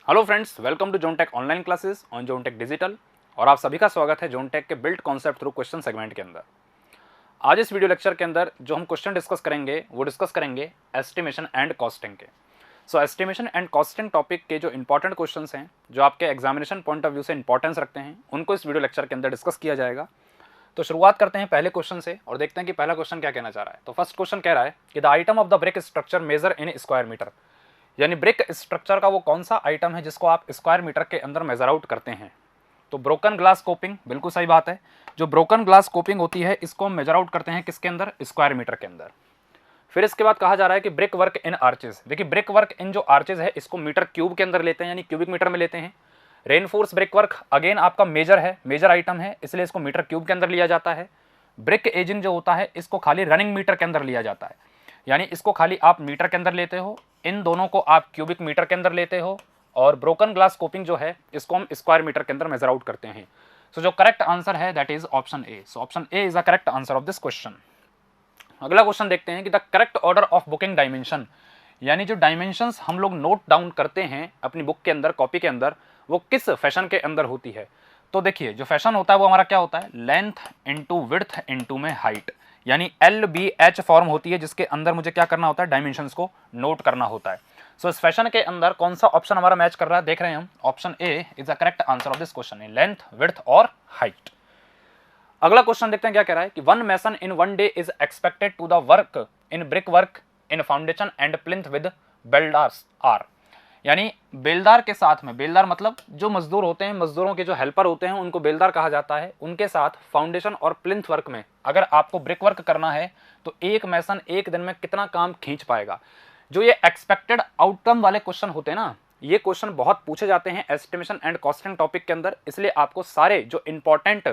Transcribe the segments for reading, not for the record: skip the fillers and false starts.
Hello friends, welcome to Zontech online classes on Zontech digital. और आप सभी का स्वागत है जोनटेक के build concept through question segment के अंदर। आज इस वीडियो लेक्चर के अंदर जो हम क्वेश्चन डिस्कस करेंगे वो डिस्कस करेंगे एस्टिमेशन एंड कॉस्टिंग के। सो एस्टिमेशन एंड कॉस्टिंग टॉपिक के जो इंपॉर्टेंट क्वेश्चंस हैं, जो आपके एग्जामिनेशन पॉइंट ऑफ व्यू से इंपॉर्टेंस रखते हैं, उनको इस वीडियो लेक्चर के अंदर डिस्कस किया जाएगा। तो शुरुआत करते हैं पहले क्वेश्चन से और देखते हैं कि पहला क्वेश्चन क्या कहना चाह रहा है। तो फर्स्ट क्वेश्चन कह रहा है कि the item of the brick structure measure in square metre, यानी ब्रिक स्ट्रक्चर का वो कौन सा आइटम है जिसको आप स्क्वायर मीटर के अंदर मेजर आउट करते हैं। तो ब्रोकन ग्लास कोपिंग, बिल्कुल सही बात है। जो ब्रोकन ग्लास कोपिंग होती है इसको हम मेजर आउट करते हैं किसके अंदर, स्क्वायर मीटर के अंदर। फिर इसके बाद कहा जा रहा है कि ब्रिक वर्क इन आर्चेज। देखिए ब्रिक वर्क इन जो आर्चेज है इसको मीटर क्यूब के अंदर लेते हैं, यानी क्यूबिक मीटर में लेते हैं। रेनफोर्स ब्रिक वर्क अगेन आपका मेजर है, मेजर आइटम है, इसलिए इसको मीटर क्यूब के अंदर लिया जाता है। ब्रिक एजिंग जो होता है इसको खाली रनिंग मीटर के अंदर लिया जाता है, यानी इसको खाली आप मीटर के अंदर लेते हो, इन दोनों को आप क्यूबिक मीटर के अंदर लेते हो। और ब्रोकन ग्लास कोपिंग जो है इसको हम स्क्वायर मीटर के अंदर मेजर आउट करते हैं। सो जो करेक्ट आंसर है that is option A. So option A is the correct answer of this question. अगला क्वेश्चन देखते हैं कि the correct order of booking dimension, यानी जो डायमेंशंस हम लोग नोट डाउन करते हैं अपनी बुक के अंदर, कॉपी के अंदर, वो किस फैशन के अंदर होती है। तो देखिए जो फैशन होता है वो हमारा क्या होता है, लेंथ इंटू विड्थ इंटू में हाइट, यानी LBH फॉर्म होती है जिसके अंदर मुझे क्या करना होता है, डायमेंशंस को नोट करना होता है। सो इस फैशन के अंदर कौन सा ऑप्शन हमारा मैच कर रहा है, देख रहे हैं हम, option A is the correct answer of this question, length width और हाइट। अगला क्वेश्चन देखते हैं क्या कह रहा है कि one mason in one day is expected to the work in brick work in foundation and plinth with beldars are, यानी बेलदार के साथ में, बेलदार मतलब जो मजदूर होते हैं, मजदूरों के जो हेल्पर होते हैं उनको बेलदार कहा जाता है, उनके साथ फाउंडेशन और प्लिंथ वर्क में अगर आपको ब्रिक वर्क करना है तो एक मैसन एक दिन में कितना काम खींच पाएगा। जो ये एक्सपेक्टेड आउटकम वाले क्वेश्चन होते हैं ना, ये क्वेश्चन बहुत पूछे जाते हैं एस्टिमेशन एंड कॉस्टिंग टॉपिक के अंदर, इसलिए आपको सारे जो इंपॉर्टेंट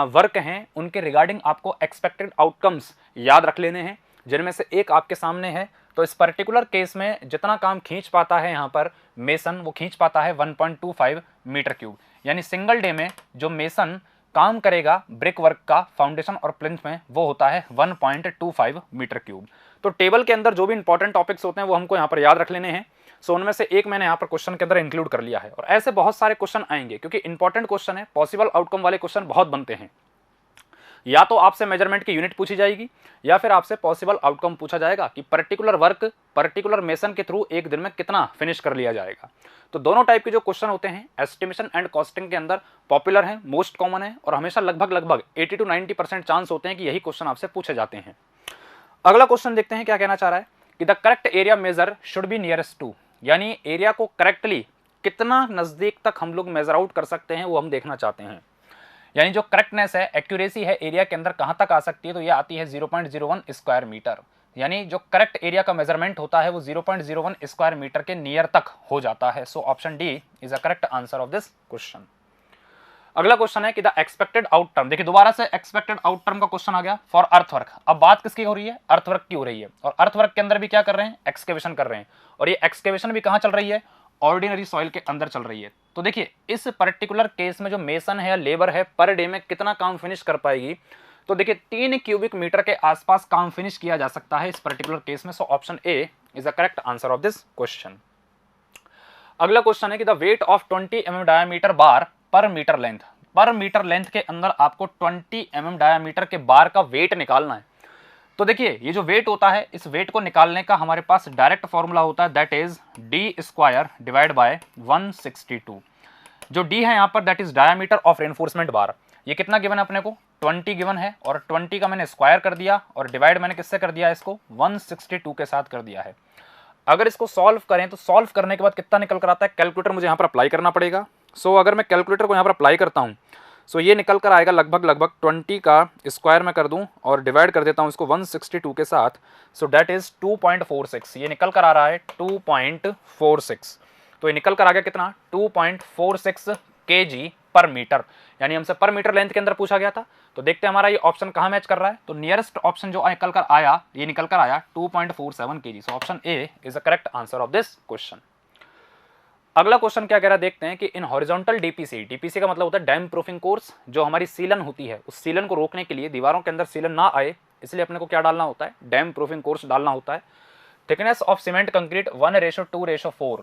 वर्क हैं उनके रिगार्डिंग आपको एक्सपेक्टेड आउटकम्स याद रख लेने हैं, जिनमें से एक आपके सामने है। तो इस पर्टिकुलर केस में जितना काम खींच पाता है यहाँ पर मेसन, वो खींच पाता है 1.25 मीटर क्यूब, यानी सिंगल डे में जो मेसन काम करेगा ब्रिक वर्क का फाउंडेशन और प्लिंथ में वो होता है 1.25 मीटर क्यूब। तो टेबल के अंदर जो भी इंपॉर्टेंट टॉपिक्स होते हैं वो हमको यहाँ पर याद रख लेने हैं। सो उनमें से एक मैंने यहाँ पर क्वेश्चन के अंदर इंक्लूड कर लिया है, और ऐसे बहुत सारे क्वेश्चन आएंगे क्योंकि इंपॉर्टेंट क्वेश्चन है, पॉसिबल आउटकम वाले क्वेश्चन बहुत बनते हैं। या तो आपसे मेजरमेंट की यूनिट पूछी जाएगी या फिर आपसे पॉसिबल आउटकम पूछा जाएगा कि पर्टिकुलर वर्क पर्टिकुलर मेसन के थ्रू एक दिन में कितना फिनिश कर लिया जाएगा। तो दोनों टाइप के जो क्वेश्चन होते हैं एस्टिमेशन एंड कॉस्टिंग के अंदर पॉपुलर हैं, मोस्ट कॉमन है, और हमेशा लगभग 80 to 90% चांस होते हैं कि यही क्वेश्चन आपसे पूछे जाते हैं। अगला क्वेश्चन देखते हैं क्या कहना चाह रहा है कि the correct area measure should be nearest to, यानी एरिया को करेक्टली कितना नजदीक तक हम लोग मेजर आउट कर सकते हैं वो हम देखना चाहते हैं। यानी जो करेक्टनेस है, एक्यूरेसी है एरिया के अंदर कहां तक आ सकती है, तो ये आती है 0.01 स्क्वायर मीटर, यानी जो करेक्ट एरिया का मेजरमेंट होता है वो 0.01 स्क्वायर मीटर के नियर तक हो जाता है। So option D is the correct answer of this question. अगला क्वेश्चन है कि द एक्सपेक्टेड आउटटर्म, देखिए दोबारा से एक्सपेक्टेड आउटटर्म का क्वेश्चन आ गया फॉर अर्थवर्क। अब बात किसकी हो रही है, अर्थवर्क की हो रही है, और अर्थवर्क के अंदर भी क्या कर रहे हैं, एक्सकेवेशन कर रहे हैं, और ये एक्सकेवेशन भी कहां चल रही है, ऑर्डिनरी सॉइल के अंदर चल रही है। तो देखिए इस पर्टिकुलर केस में जो मेसन है या लेबर है पर डे में कितना काम फिनिश कर पाएगी, तो देखिए 3 क्यूबिक मीटर के आसपास काम फिनिश किया जा सकता है इस पर्टिकुलर केस में। So option A is the correct answer of this question. अगला क्वेश्चन है कि the weight of 20 mm diameter bar per metre length, per metre length के अंदर आपको 20 mm डायामीटर के बार का वेट निकालना है। तो देखिए ये जो वेट होता है, इस वेट को निकालने का हमारे पास डायरेक्ट फॉर्मूला होता है, that is D square divide by 162। जो डी है यहाँ पर that is diameter of reinforcement बार। ये कितना गिवन है अपने को, 20 गिवन है, और 20 का मैंने स्क्वायर कर दिया और डिवाइड मैंने किससे कर दिया, इसको 162 के साथ कर दिया है। अगर इसको सॉल्व करें तो सॉल्व करने के बाद कितना निकल कर आता है, कैलकुलेटर मुझे यहाँ पर अप्लाई करना पड़ेगा। सो अगर मैं कैलकुलेटर को यहाँ पर अप्लाई करता हूँ सो ये निकल कर आएगा लगभग 20 का स्क्वायर में कर दूं और डिवाइड कर देता हूं इसको 162 के साथ। सो दैट इज 2.46, ये निकल कर आ रहा है 2.46। तो ये निकल कर आ गया कितना, 2.46 kg पर मीटर, यानी हमसे पर मीटर लेंथ के अंदर पूछा गया था। तो देखते हैं हमारा ये ऑप्शन कहाँ मैच कर रहा है। तो नियरेस्ट ऑप्शन जो निकल कर आया, ये निकल कर आया 2.47 kg। So option A is the correct answer of this question. अगला क्वेश्चन क्या कह रहा है देखते हैं कि इन हॉरिजॉन्टल डीपीसी, डीपीसी का मतलब होता है डैम प्रूफिंग कोर्स, जो हमारी सीलन होती है उस सीलन को रोकने के लिए, दीवारों के अंदर सीलन ना आए इसलिए अपने को क्या डालना होता है, डैम प्रूफिंग कोर्स डालना होता है। थिकनेस ऑफ सीमेंट कंक्रीट 1:2:4,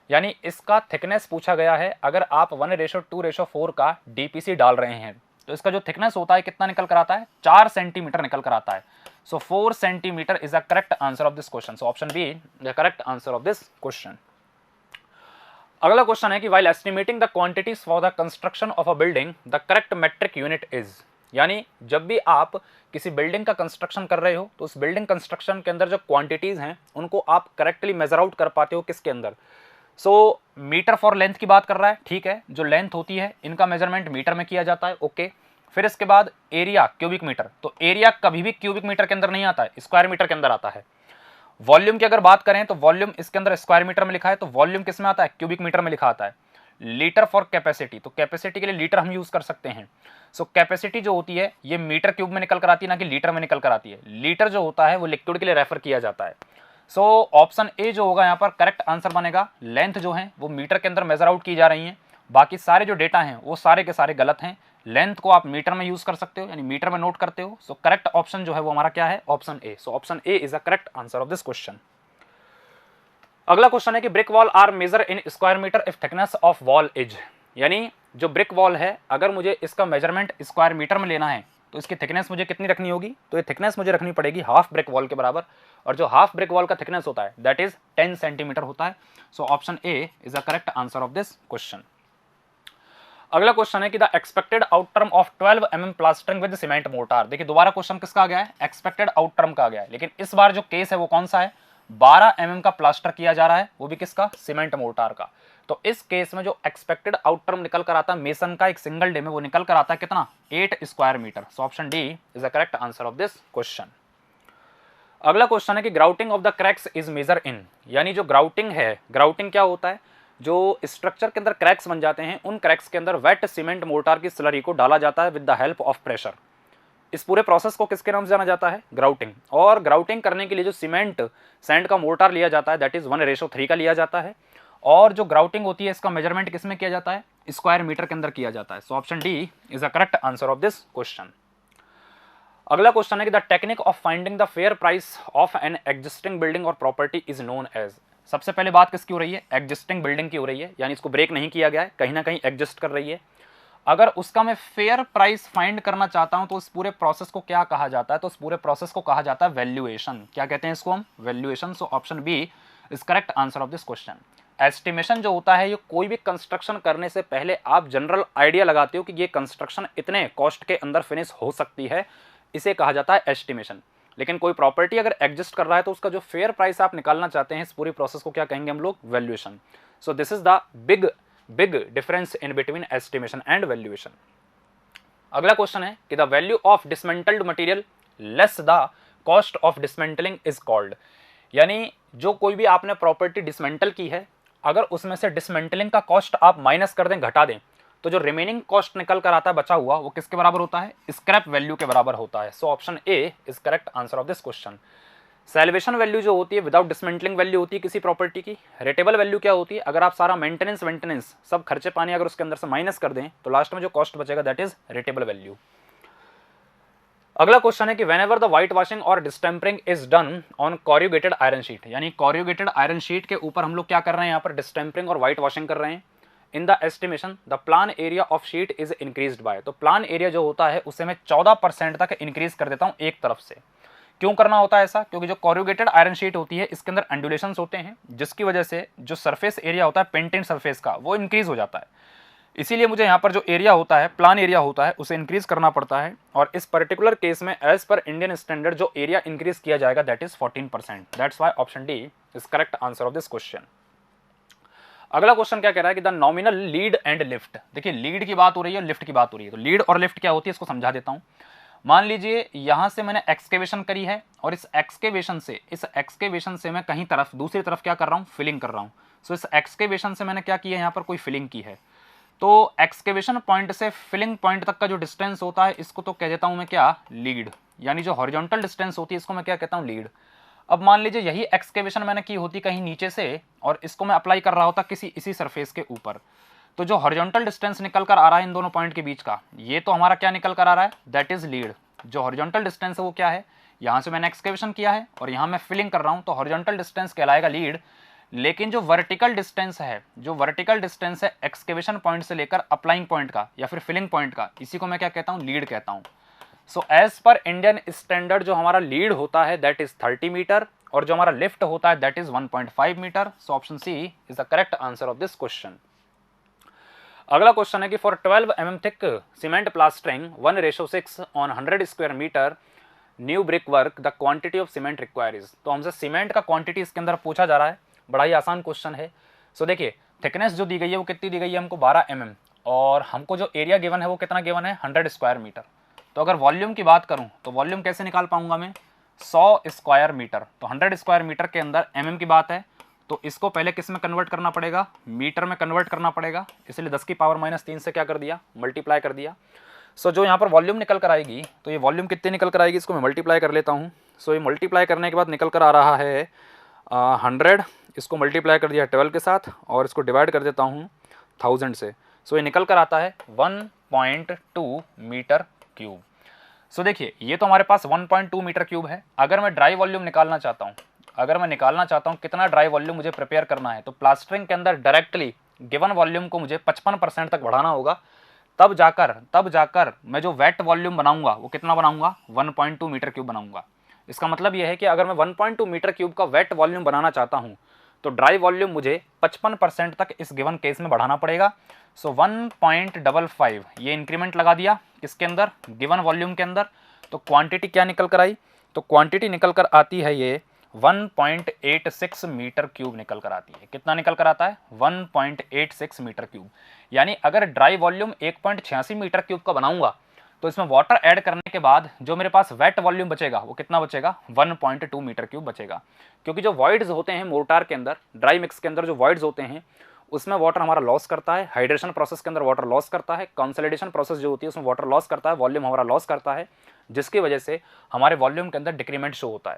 यानी इसका थिकनेस पूछा गया है। अगर आप 1:2:4 का डीपीसी डाल रहे हैं तो इसका जो थिकनेस होता है कितना निकल कर आता है, 4 सेंटीमीटर निकल कर आता है। So 4 centimetre is the correct answer of this question. So option B the correct answer of this question. अगला क्वेश्चन है कि while estimating the quantities for the construction of a building the correct metric unit is, यानी जब भी आप किसी building का construction कर रहे हो तो उस बिल्डिंग कंस्ट्रक्शन के अंदर जो क्वांटिटीज हैं उनको आप करेक्टली मेजर आउट कर पाते हो किसके अंदर। सो मीटर फॉर लेंथ की बात कर रहा है, ठीक है, जो लेंथ होती है इनका मेजरमेंट मीटर में किया जाता है, ओके। फिर इसके बाद एरिया क्यूबिक मीटर, तो एरिया कभी भी क्यूबिक मीटर के अंदर नहीं आता है, स्क्वायर मीटर के अंदर आता है। वॉल्यूम की अगर बात करें तो वॉल्यूम इसके अंदर स्क्वायर मीटर में लिखा है, तो वॉल्यूम किस में आता है, क्यूबिक मीटर में लिखा आता है। लीटर फॉर कैपेसिटी, तो कैपेसिटी के लिए लीटर हम यूज कर सकते हैं। सो कैपेसिटी जो होती है ये मीटर क्यूब में निकल कर आती है, ना कि लीटर में निकल कर आती है। लीटर जो होता है वो लिक्विड के लिए रेफर किया जाता है। सो ऑप्शन ए जो होगा यहाँ पर करेक्ट आंसर बनेगा। लेंथ जो है वो मीटर के अंदर मेजर आउट की जा रही है, बाकी सारे जो डेटा हैं वो सारे के सारे गलत हैं। लेंथ को आप मीटर में यूज कर सकते हो, यानी मीटर में नोट करते हो। सो करेक्ट ऑप्शन जो है वो हमारा क्या है, option A. So option A is the correct answer of this question. अगला क्वेश्चन है कि brick wall are measure in square metre if thickness of wall is, यानी जो ब्रिक वॉल है अगर मुझे इसका मेजरमेंट स्क्वायर मीटर में लेना है तो इसकी थिकनेस मुझे कितनी रखनी होगी, तो ये थिकनेस मुझे रखनी पड़ेगी हाफ ब्रिक वॉल के बराबर, और जो हाफ ब्रिक वॉल का थिकनेस होता है दैट इज 10 सेंटीमीटर होता है। So option A is the correct answer of this question. अगला क्वेश्चन है कि the expected out term of 12 mm plastering with cement mortar. देखिए दोबारा क्वेश्चन किसका आ गया है, एक्सपेक्टेड आउट टर्म का आ गया है, लेकिन इस बार जो केस है वो कौन सा है, 12 mm का प्लास्टर किया जा रहा है, वो भी किसका, सीमेंट मोर्टार का। तो इस केस में जो एक्सपेक्टेड आउट टर्म निकल कर आता है मेसन का एक सिंगल डे में, वो निकल कर आता है कितना, 8 square metre. So option D is the correct answer of this question. अगला क्वेश्चन है कि grouting of the cracks is measure in, यानी जो ग्राउटिंग है, ग्राउटिंग क्या होता है, जो स्ट्रक्चर के अंदर क्रैक्स बन जाते हैं उन क्रैक्स के अंदर वेट सीमेंट मोर्टार की स्लरी को डाला जाता है with the help of pressure. इस पूरे प्रोसेस को किसके नाम से जाना जाता है, ग्राउटिंग। और ग्राउटिंग करने के लिए जो सीमेंट सैंड का मोर्टार लिया जाता है दैट इज 1:3 का लिया जाता है, और जो ग्राउटिंग होती है इसका मेजरमेंट किसमें किया जाता है, स्क्वायर मीटर के अंदर किया जाता है। So option D is the correct answer of this question. अगला क्वेश्चन है कि the technique of finding the fair price of an existing building और प्रॉपर्टी इज नोन एज। सबसे पहले बात किसकी हो रही है, एग्जिस्टिंग बिल्डिंग की हो रही है, यानी इसको ब्रेक नहीं किया गया है, कहीं ना कहीं एग्जिस्ट कर रही है। अगर उसका मैं फेयर प्राइस फाइंड करना चाहता हूं तो उस पूरे प्रोसेस को क्या कहा जाता है, तो उस पूरे प्रोसेस को कहा जाता है वैल्यूएशन। क्या कहते हैं इसको हम, valuation. So option B is correct answer of this question. Estimation जो होता है ये कोई भी कंस्ट्रक्शन करने से पहले आप जनरल आइडिया लगाते हो कि ये कंस्ट्रक्शन इतने कॉस्ट के अंदर फिनिश हो सकती है, इसे कहा जाता है एस्टिमेशन। लेकिन कोई प्रॉपर्टी अगर एग्जिस्ट कर रहा है तो उसका जो फेयर प्राइस आप निकालना चाहते हैं इस पूरी प्रोसेस को क्या कहेंगे हम लोग, valuation. So this is the big difference in between estimation and valuation. अगला क्वेश्चन है कि the value of dismantled material less the cost of dismantling is called, यानी जो कोई भी आपने प्रॉपर्टी डिसमेंटल की है अगर उसमें से डिसमेंटलिंग का कॉस्ट आप माइनस कर दें, घटा दें, तो जो रिमेनिंग कॉस्ट निकल कर आता है बचा हुआ वो किसके बराबर होता है, स्क्रैप वैल्यू के बराबर होता है। So option A is correct answer of this question. Salvation value जो होती है विदाउट डिसमेंटलिंग वैल्यू होती है किसी प्रॉपर्टी की। रेटेबल वैल्यू क्या होती है, अगर आप सारा मेंटेनेंस सब खर्चे पानी अगर उसके अंदर से माइनस कर दें तो लास्ट में जो कॉस्ट बचेगा दैट इज रेटेबल वैल्यू। अगला क्वेश्चन है कि व्हेनेवर द व्हाइट वॉशिंग और distempering is done on corrugated iron sheet, यानी कॉर्रुगेटेड आयरन शीट के ऊपर हम लोग क्या कर रहे हैं, यहाँ पर डिस्टेम्परिंग और व्हाइट वॉशिंग कर रहे हैं। In the estimation the plan area of sheet is increased by, तो प्लान एरिया जो होता है उसे मैं 14% तक इंक्रीज कर देता हूँ एक तरफ से। क्यों करना होता है ऐसा, क्योंकि जो कॉर्रुगेटेड आयरन शीट होती है इसके अंदर एंडुलेशंस होते हैं जिसकी वजह से जो सरफेस एरिया होता है पेंटेड सरफेस का वो इंक्रीज हो जाता है। इसीलिए मुझे यहाँ पर जो एरिया होता है, प्लान एरिया होता है, उसे इंक्रीज करना पड़ता है। और इस पर्टिकुलर केस में एज पर इंडियन स्टैंडर्ड जो एरिया इंक्रीज किया जाएगा that is 14%। That's why option D is correct answer of this question. अगला क्वेश्चन क्या कह रहा है कि the nominal lead and lift. देखिए लीड की बात हो रही है, लिफ्ट की बात हो रही है, तो लीड और लिफ्ट क्या होती है इसको समझा देता हूँ। मान लीजिए यहाँ से मैंने एक्सकेवेशन करी है और इस एक्सकेवेशन से मैं कहीं तरफ दूसरी तरफ क्या कर रहा हूँ, फिलिंग कर रहा हूँ। सो इस एक्सकेवेशन से मैंने क्या किया है, यहाँ पर कोई फिलिंग की है, तो एक्सकेवेशन पॉइंट से फिलिंग पॉइंट तक का जो डिस्टेंस होता है इसको तो कह देता हूँ मैं क्या, लीड, यानी जो हॉरिजॉन्टल डिस्टेंस होती है इसको मैं क्या कहता हूँ, लीड। अब मान लीजिए यही एक्सकेवेशन मैंने की होती कहीं नीचे से और इसको मैं अप्लाई कर रहा होता किसी इसी सरफेस के ऊपर, तो जो हॉरिजॉन्टल डिस्टेंस निकल कर आ रहा है इन दोनों पॉइंट के बीच का, ये तो हमारा क्या निकल कर आ रहा है, दैट इज लीड। जो हॉरिजॉन्टल डिस्टेंस है वो क्या है, यहाँ से मैंने एक्सकेवेशन किया है और यहाँ मैं फिलिंग कर रहा हूँ, तो हॉरिजॉन्टल डिस्टेंस कहलाएगा लीड। लेकिन जो वर्टिकल डिस्टेंस है एक्सकेवेशन पॉइंट से लेकर अप्लाइंग पॉइंट का या फिर फिलिंग पॉइंट का, इसी को मैं क्या कहता हूँ, लीड कहता हूँ। So as per Indian standard जो हमारा लीड होता है दैट इज 30 मीटर और जो हमारा लिफ्ट होता है that is 1.5 metre. So option C is the correct answer of this question. अगला क्वेश्चन है कि for 12 mm thick cement plastering 1:6 on 100 square metre new brick work the quantity of cement require is. तो हमसे cement का quantity इसके अंदर पूछा जा रहा है, बड़ा ही आसान क्वेश्चन है। सो देखिए थिकनेस जो दी गई है वो कितनी दी गई है हमको 12 mm और हमको जो एरिया गिवन है वो कितना गिवन है 100 स्क्वायर मीटर। तो अगर वॉल्यूम की बात करूं तो वॉल्यूम कैसे निकाल पाऊंगा मैं 100 स्क्वायर मीटर। तो 100 स्क्वायर मीटर के अंदर mm की बात है तो इसको पहले किस में कन्वर्ट करना पड़ेगा, मीटर में कन्वर्ट करना पड़ेगा, इसलिए 10 की पावर -3 से क्या कर दिया, मल्टीप्लाई कर दिया। सो जो यहाँ पर वॉल्यूम निकल कर आएगी तो ये वॉल्यूम कितनी निकल कर आएगी, इसको मैं मल्टीप्लाई कर लेता हूँ। सो ये मल्टीप्लाई करने के बाद निकल कर आ रहा है 100, इसको मल्टीप्लाई कर दिया 12 के साथ और इसको डिवाइड कर देता हूँ 1000 से। सो ये निकल कर आता है 1.2 मीटर क्यूब। सो देखिए ये तो हमारे पास 1.2 मीटर क्यूब है। अगर मैं ड्राई वॉल्यूम निकालना चाहता हूँ, कितना ड्राई वॉल्यूम मुझे प्रिपेयर करना है, तो प्लास्टरिंग के अंदर डायरेक्टली गिवन वॉल्यूम को मुझे 55% तक बढ़ाना होगा, तब जाकर मैं जो वेट वॉल्यूम बनाऊंगा वो कितना बनाऊंगा 1.2 मीटर क्यूब बनाऊंगा। इसका मतलब यह है कि अगर मैं 1.2 मीटर क्यूब का वेट वॉल्यूम बनाना चाहता हूं तो ड्राई वॉल्यूम मुझे 55% तक इस गिवन केस में बढ़ाना पड़ेगा। सो 1.55 ये इंक्रीमेंट लगा दिया किसके अंदर, गिवन वॉल्यूम के अंदर। तो क्वांटिटी क्या निकल कर आई, तो क्वांटिटी निकल कर आती है ये 1.86 मीटर क्यूब निकल कर आती है। कितना निकल कर आता है 1.86 मीटर क्यूब। यानी अगर ड्राई वॉल्यूम 1.86 मीटर क्यूब का बनाऊंगा तो इसमें वाटर ऐड करने के बाद जो मेरे पास वेट वॉल्यूम बचेगा वो कितना बचेगा 1.2 मीटर क्यूब बचेगा। क्योंकि जो वॉइड्स होते हैं मोर्टार के अंदर, ड्राई मिक्स के अंदर जो वॉइड्स होते हैं उसमें वाटर हमारा लॉस करता है, हाइड्रेशन प्रोसेस के अंदर वाटर लॉस करता है, कंसोलिडेशन प्रोसेस जो होती है उसमें वाटर लॉस करता है, वॉल्यूम हमारा लॉस करता है, जिसकी वजह से हमारे वॉल्यूम के अंदर डिक्रीमेंट शो होता है।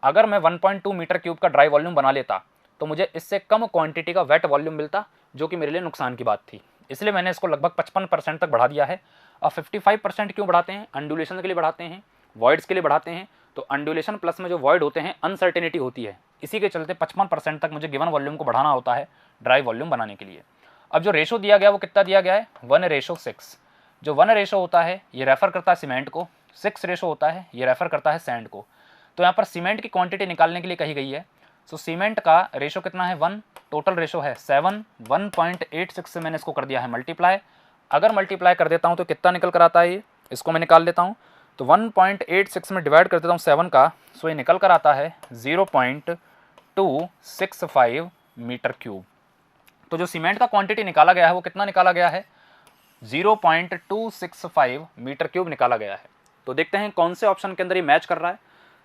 अगर मैं 1.2 मीटर क्यूब का ड्राई वॉल्यूम बना लेता तो मुझे इससे कम क्वांटिटी का वेट वॉल्यूम मिलता, जो कि मेरे लिए नुकसान की बात थी। इसलिए मैंने इसको लगभग 55% तक बढ़ा दिया है। अब 55% क्यों बढ़ाते हैं, अंडुलेशन के लिए बढ़ाते हैं, वॉइड्स के लिए बढ़ाते हैं। तो अंडुलेशन प्लस में जो वॉइड होते हैं अनसर्टेनिटी होती है, इसी के चलते 55% तक मुझे गिवन वॉल्यूम को बढ़ाना होता है ड्राई वॉल्यूम बनाने के लिए। अब जो रेशो दिया गया वो कितना दिया गया है 1:6। जो 1 रेशो होता है ये रेफर करता है सीमेंट को, 6 रेशो होता है ये रेफर करता है सैंड को। तो यहाँ पर सीमेंट की क्वांटिटी निकालने के लिए कही गई है। सो सीमेंट का रेशो कितना है 1, टोटल रेशो है 7, 1.86 से मैंने इसको कर दिया है मल्टीप्लाई। अगर मल्टीप्लाई कर देता हूँ तो कितना निकल कर आता है ये, इसको मैं निकाल लेता हूँ। तो 1.86 में डिवाइड कर देता हूँ 7 का, सो ये निकल कर आता है 0.265 मीटर क्यूब। तो जो सीमेंट का क्वांटिटी निकाला गया है वो कितना निकाला गया है 0.265 मीटर क्यूब निकाला गया है। तो देखते हैं कौन से ऑप्शन के अंदर ये मैच कर रहा है।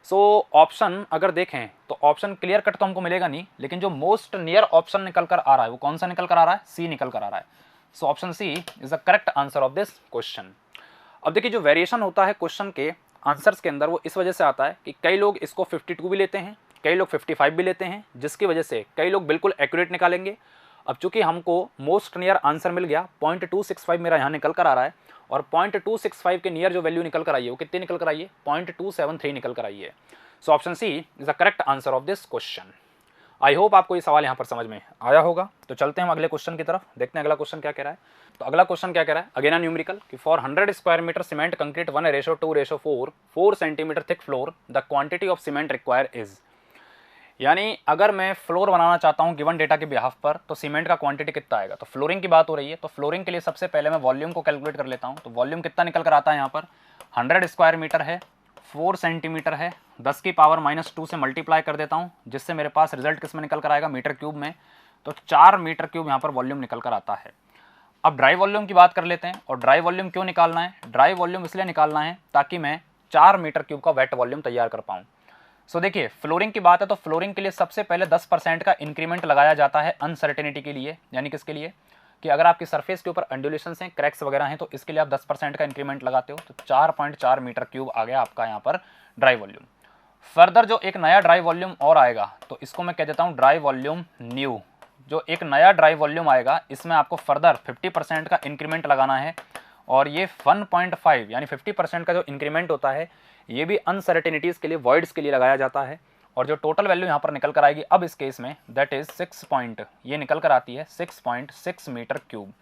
सो ऑप्शन अगर देखें तो ऑप्शन क्लियर कट तो हमको मिलेगा नहीं, लेकिन जो मोस्ट नियर ऑप्शन निकल कर आ रहा है वो कौन सा निकल कर आ रहा है, सी निकल कर आ रहा है। So option C is the correct answer of this question. अब देखिए जो वेरिएशन होता है क्वेश्चन के आंसर्स के अंदर वो इस वजह से आता है कि कई लोग इसको 52 भी लेते हैं, कई लोग 55 भी लेते हैं, जिसकी वजह से कई लोग बिल्कुल एक्यूरेट निकालेंगे। अब चूंकि हमको मोस्ट नियर आंसर मिल गया 0.265 मेरा यहाँ निकल कर आ रहा है, और 0.265 के नियर जो वैल्यू निकल कर आई है वो कितनी निकल कर आई है 0.273 निकल कर आई है। So option C is the correct answer of this question. I hope आपको ये सवाल यहाँ पर समझ में आया होगा। तो चलते हैं हम अगले क्वेश्चन की तरफ, देखते हैं अगला क्वेश्चन क्या कह रहा है। तो अगला क्वेश्चन क्या कह रहा है, अगेन न्यूमेरिकल कि for 100 square metre cement concrete 1:2:4 4 centimetre thick floor the quantity of cement require is. यानी अगर मैं फ्लोर बनाना चाहता हूँ गिवन डेटा के बिहाफ पर तो सीमेंट का क्वांटिटी कितना आएगा। तो फ्लोरिंग की बात हो रही है, तो फ्लोरिंग के लिए सबसे पहले मैं वॉल्यूम को कैलकुलेट कर लेता हूँ। तो वॉल्यूम कितना निकल कर आता है यहाँ पर 100 स्क्वायर मीटर है, 4 सेंटीमीटर है, 10 की पावर -2 से मल्टीप्लाई कर देता हूँ, जिससे मेरे पास रिजल्ट किस में निकल कर आएगा मीटर क्यूब में। तो 4 मीटर क्यूब यहाँ पर वॉल्यूम निकल कर आता है। अब ड्राई वॉल्यूम की बात कर लेते हैं। और ड्राई वॉल्यूम क्यों निकालना है, ड्राई वॉल्यूम इसलिए निकालना है ताकि मैं 4 मीटर क्यूब का वेट वॉल्यूम तैयार कर पाऊँ। सो देखिए फ्लोरिंग की बात है तो फ्लोरिंग के लिए सबसे पहले 10% का इंक्रीमेंट लगाया जाता है अनसर्टेनिटी के लिए। यानी किसके लिए, कि अगर आपकी सरफेस के ऊपर अंडुलेशंस हैं, क्रैक्स वगैरह हैं, तो इसके लिए आप 10% का इंक्रीमेंट लगाते हो। तो 4.4 मीटर क्यूब आ गया आपका यहाँ पर ड्राई वॉल्यूम। फर्दर जो एक नया ड्राई वॉल्यूम और आएगा तो इसको मैं कह देता हूँ ड्राई वॉल्यूम न्यू। जो एक नया ड्राई वॉल्यूम आएगा इसमें आपको फर्दर 50% का इंक्रीमेंट लगाना है, और ये 1.5 यानी 50% का जो इंक्रीमेंट होता है ये भी अनसर्टेनिटीज़ के लिए, वॉइड्स के लिए लगाया जाता है। और जो टोटल वैल्यू यहाँ पर निकल कर आएगी अब इस केस में दैट इज 6 पॉइंट, ये निकल कर आती है 6.6 मीटर क्यूब।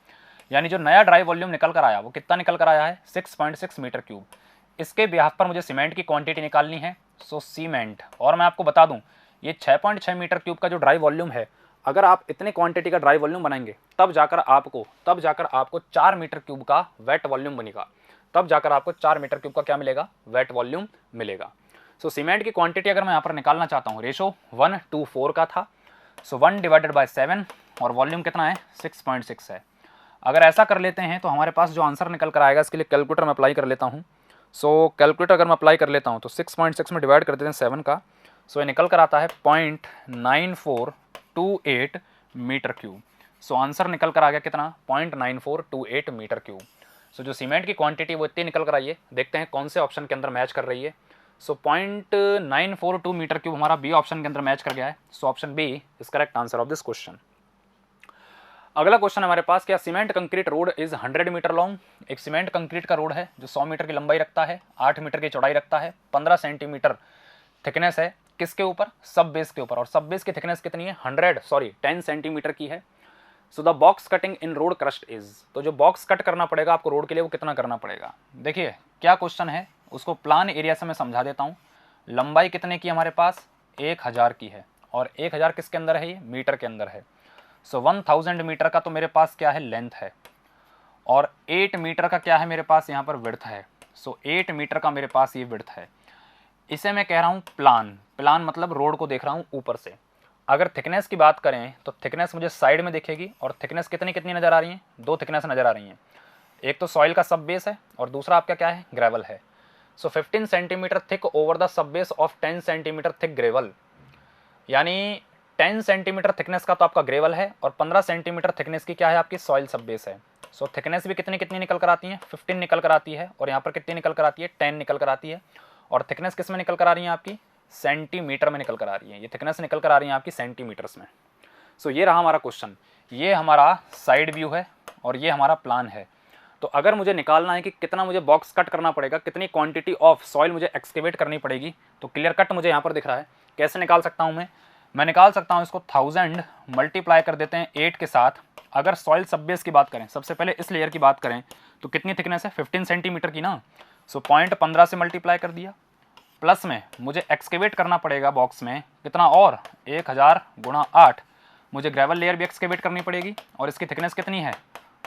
यानी जो नया ड्राई वॉल्यूम निकल कर आया वो कितना निकल कर आया है 6.6 मीटर क्यूब। इसके बिहाफ पर मुझे सीमेंट की क्वांटिटी निकालनी है, सो सीमेंट। और मैं आपको बता दूं ये 6.6 मीटर क्यूब का जो ड्राई वॉल्यूम है, अगर आप इतनी क्वांटिटी का ड्राई वॉल्यूम बनाएंगे तब जाकर आपको 4 मीटर क्यूब का वेट वॉल्यूम बनेगा, तब जाकर आपको 4 मीटर क्यूब का क्या मिलेगा, वेट वॉल्यूम मिलेगा। सो सीमेंट की क्वांटिटी अगर मैं यहाँ पर निकालना चाहता हूँ, रेशो 1:4 का था, सो 1/7 और वॉल्यूम कितना है 6.6 है। अगर ऐसा कर लेते हैं तो हमारे पास जो आंसर निकल कर आएगा, इसके लिए कैलकुलेटर में अप्लाई कर लेता हूँ। सो कैलकुलेटर अगर मैं अप्लाई कर लेता हूँ तो 6.6 में डिवाइड कर देते हैं 7 का, सो ये निकल कर आता है 0.9428 मीटर क्यूब। सो आंसर निकल कर आ गया कितना 0.9428 मीटर क्यूब। सो जो सीमेंट की क्वांटिटी वो इतनी निकल कर आई है, देखते हैं कौन से ऑप्शन के अंदर मैच कर रही है। सो 0.942 मीटर क्यूब हमारा बी ऑप्शन के अंदर मैच कर गया है। So option B is correct answer of this question. अगला क्वेश्चन हमारे पास, क्या cement concrete road is 100 metre long. एक सीमेंट कंक्रीट का रोड है जो 100 मीटर की लंबाई रखता है, 8 मीटर की चौड़ाई रखता है, 15 सेंटीमीटर थिकनेस है, किसके ऊपर, सब बेस के ऊपर। और सब बेस की थिकनेस कितनी है 10 सेंटीमीटर की है। So the box cutting in road crust is, तो जो बॉक्स कट करना पड़ेगा आपको रोड के लिए वो कितना करना पड़ेगा। देखिए क्या क्वेश्चन है, उसको प्लान एरिया से मैं समझा देता हूँ। लंबाई कितने की हमारे पास 1000 की है, और 1000 किसके अंदर है, ये मीटर के अंदर है। सो 1000 मीटर का तो मेरे पास क्या है, लेंथ है, और 8 मीटर का क्या है मेरे पास यहाँ पर विड्थ है। सो 8 मीटर का मेरे पास ये विड्थ है। इसे मैं कह रहा हूँ प्लान मतलब रोड को देख रहा हूँ ऊपर से। अगर थिकनेस की बात करें तो थिकनेस मुझे साइड में दिखेगी, और थिकनेस कितनी कितनी नज़र आ रही है, 2 थिकनेस नज़र आ रही हैं। एक तो सॉइल का सब बेस है और दूसरा आपका क्या है, ग्रेवल है। सो 15 centimetre thick over the sub base of 10 centimetre thick gravel, यानी 10 सेंटीमीटर थिकनेस का तो आपका ग्रेवल है, और 15 सेंटीमीटर थिकनेस की क्या है, आपकी सॉइल सब बेस है। सो थिकनेस भी कितनी कितनी निकल कर आती है, 15 निकल कर आती है, और यहाँ पर कितनी निकल कर आती है, 10 निकल कर आती है। और थिकनेस किस में निकल कर आ रही है, आपकी सेंटीमीटर में निकल कर आ रही है। ये थिकनेस निकल कर आ रही है आपकी सेंटीमीटर्स में। सो ये रहा हमारा क्वेश्चन, ये हमारा साइड व्यू है और ये हमारा प्लान है। तो अगर मुझे निकालना है कि कितना मुझे बॉक्स कट करना पड़ेगा, कितनी क्वांटिटी ऑफ सॉइल मुझे एक्सकेवेट करनी पड़ेगी, तो क्लियर कट मुझे यहाँ पर दिख रहा है। कैसे निकाल सकता हूँ मैं निकाल सकता हूँ इसको 1000 मल्टीप्लाई कर देते हैं 8 के साथ। अगर सॉइल सब बेस की बात करें, सबसे पहले इस लेयर की बात करें तो कितनी थिकनेस है 15 सेंटीमीटर की ना। सो 0.15 से मल्टीप्लाई कर दिया, प्लस में मुझे एक्सकेवेट करना पड़ेगा बॉक्स में कितना, और 1000 गुणा 8 मुझे ग्रेवल लेयर भी एक्सकेवेट करनी पड़ेगी, और इसकी थिकनेस कितनी है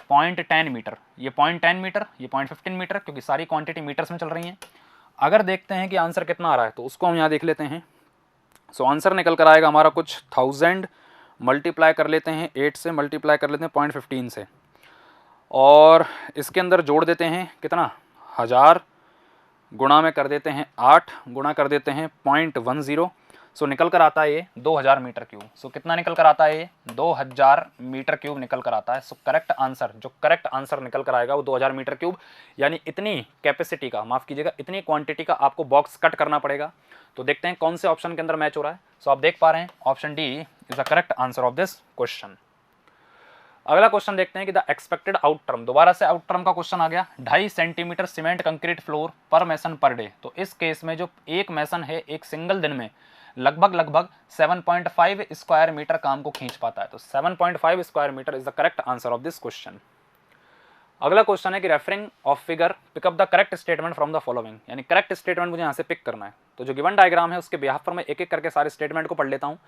0.10 मीटर। ये 0.10 मीटर, ये 0.15 मीटर, क्योंकि सारी क्वांटिटी मीटर्स में चल रही हैं। अगर देखते हैं कि आंसर कितना आ रहा है तो उसको हम यहाँ देख लेते हैं। सो आंसर निकल कर आएगा हमारा कुछ 1000 मल्टीप्लाई कर लेते हैं 8 से, मल्टीप्लाई कर लेते हैं 0.15 से, और इसके अंदर जोड़ देते हैं कितना 1000 गुणा में कर देते हैं 8 गुणा कर देते हैं 0.10। सो निकल कर आता है ये 2000 मीटर क्यूब। सो कितना निकल कर आता है ये 2000 मीटर क्यूब निकल कर आता है। सो करेक्ट आंसर, जो करेक्ट आंसर निकल कर आएगा वो 2000 मीटर क्यूब, यानी इतनी कैपेसिटी का, माफ़ कीजिएगा इतनी क्वांटिटी का आपको बॉक्स कट करना पड़ेगा। तो देखते हैं कौन से ऑप्शन के अंदर मैच हो रहा है। सो आप देख पा रहे हैं option D is the correct answer of this question. अगला क्वेश्चन देखते हैं कि द एक्सपेक्टेड आउट टर्म, दोबारा से आउट टर्म का क्वेश्चन आ गया। 2.5 सेंटीमीटर सीमेंट कंक्रीट फ्लोर पर मैसन पर डे। तो इस केस में जो एक मैसन है एक सिंगल दिन में लगभग 7.5 स्क्वायर मीटर काम को खींच पाता है। तो 7.5 square metre is the correct answer of this question. अगला क्वेश्चन है कि referring of figure pick up the correct statement from the following, यानी करेक्ट स्टेटमेंट मुझे यहाँ से पिक करना है। तो जो गिवन डायग्राम है उसके बिहाफ पर मैं एक एक करके सारे स्टेटमेंट को पढ़ लेता हूँ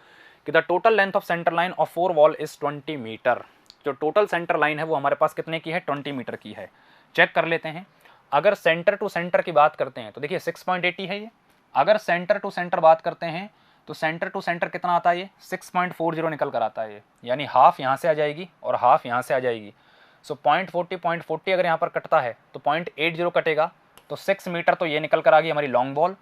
कि the total length of centre line of 4 wall is 20 metre. जो टोटल सेंटर लाइन है वो हमारे पास कितने की है 20 मीटर की है। चेक कर लेते हैं। अगर सेंटर टू सेंटर की बात करते हैं तो देखिए 6.80 है ये। अगर सेंटर टू सेंटर बात करते हैं तो सेंटर टू सेंटर कितना आता है ये 6.40 निकल कर आता है ये, यानी हाफ यहाँ से आ जाएगी और हाफ यहाँ से आ जाएगी। सो 0.40 अगर यहाँ पर कटता है तो 0.80 कटेगा, तो 6 मीटर तो ये निकल कर आ गई हमारी लॉन्ग बॉल।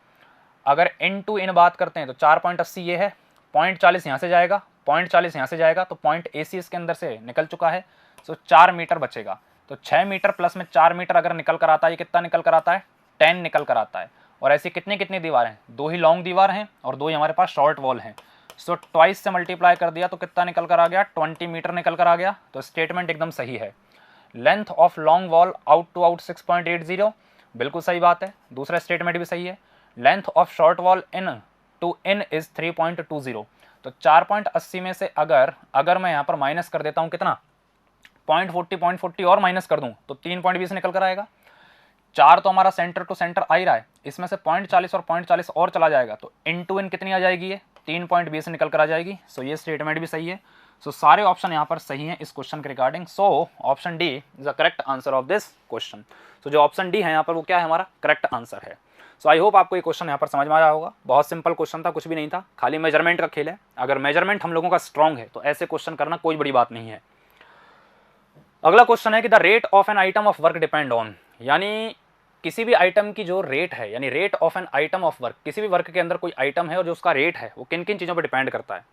अगर इन टू इन बात करते हैं तो 4.80 ये है, 0.40 यहाँ से जाएगा, 0.40 यहाँ से जाएगा, तो 0.80 इसके अंदर से निकल चुका है। सो 4 मीटर बचेगा। तो 6 मीटर प्लस में 4 मीटर अगर निकल कर आता है, ये कितना निकल कर आता है 10 निकल कर आता है। और ऐसी कितनी कितनी दीवार हैं, 2 ही लॉन्ग दीवार हैं और 2 ही हमारे पास शॉर्ट वॉल हैं। सो ट्वाइस से मल्टीप्लाई कर दिया तो कितना निकल कर आ गया 20 मीटर निकल कर आ गया। तो स्टेटमेंट एकदम सही है। Length of long wall out to out 6.80, बिल्कुल सही बात है। दूसरा स्टेटमेंट भी सही है। Length of short wall in to in is 3.20। तो 4.80 में से अगर मैं यहाँ पर माइनस कर देता हूँ कितना 0.40 और माइनस कर दूँ तो 3.20 निकल कर आएगा। 4 तो हमारा सेंटर टू सेंटर आ ही रहा है, इसमें से 0.40 और 0.40 और चला जाएगा तो इन टू इन कितनी आ जाएगी, ये 3.20 निकल कर आ जाएगी। सो ये स्टेटमेंट भी सही है। सो सारे ऑप्शन यहाँ पर सही हैं इस क्वेश्चन के regarding. So option D is the correct answer of this question. So जो ऑप्शन डी है यहाँ पर वो क्या है, हमारा करेक्ट आंसर है। सो आई होप आपको ये क्वेश्चन यहाँ पर समझ में आया होगा। बहुत सिंपल क्वेश्चन था, कुछ भी नहीं था, खाली मेजरमेंट का खेल है। अगर मेजरमेंट हम लोगों का स्ट्रॉन्ग है तो ऐसे क्वेश्चन करना कोई बड़ी बात नहीं है। अगला क्वेश्चन है कि the rate of an item of work depend on, यानी किसी भी आइटम की जो रेट है, यानी rate of an item of work, किसी भी वर्क के अंदर कोई आइटम है और जो उसका रेट है वो किन किन चीज़ों पर डिपेंड करता है।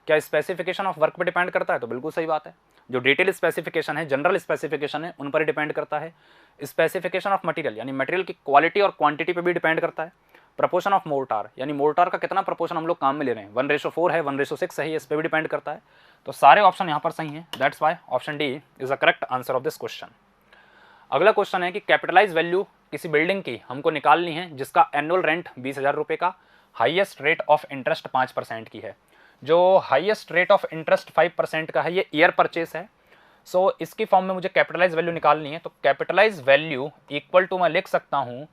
क्या स्पेसिफिकेशन ऑफ वर्क पर डिपेंड करता है, तो बिल्कुल सही बात है। जो डिटेल स्पेसिफिकेशन है, जनरल स्पेसिफिकेशन है, उन पर डिपेंड करता है। स्पेसिफिकेशन ऑफ मटेरियल, यानी मटेरियल की क्वालिटी और क्वांटिटी पे भी डिपेंड करता है। प्रपोर्शन ऑफ मोर्टार, यानी मोर्टार का कितना प्रपोर्शन हम लोग काम में ले रहे हैं, 1:4 है, 1:6 है, इस पर भी डिपेंड करता है। तो सारे ऑप्शन यहाँ पर सही हैं, that's why option D is the correct answer of this question. अगला क्वेश्चन है कि कैपिटलाइज वैल्यू किसी बिल्डिंग की हमको निकालनी है जिसका एनुअल रेंट 20,000 रुपये का, हाईएस्ट रेट ऑफ इंटरेस्ट 5% की है। जो हाईएस्ट रेट ऑफ इंटरेस्ट 5% का है ये ईयर परचेस है। सो इसकी फॉर्म में मुझे कैपिटलाइज वैल्यू निकालनी है। तो कैपिटलाइज वैल्यू इक्वल टू मैं लिख सकता हूँ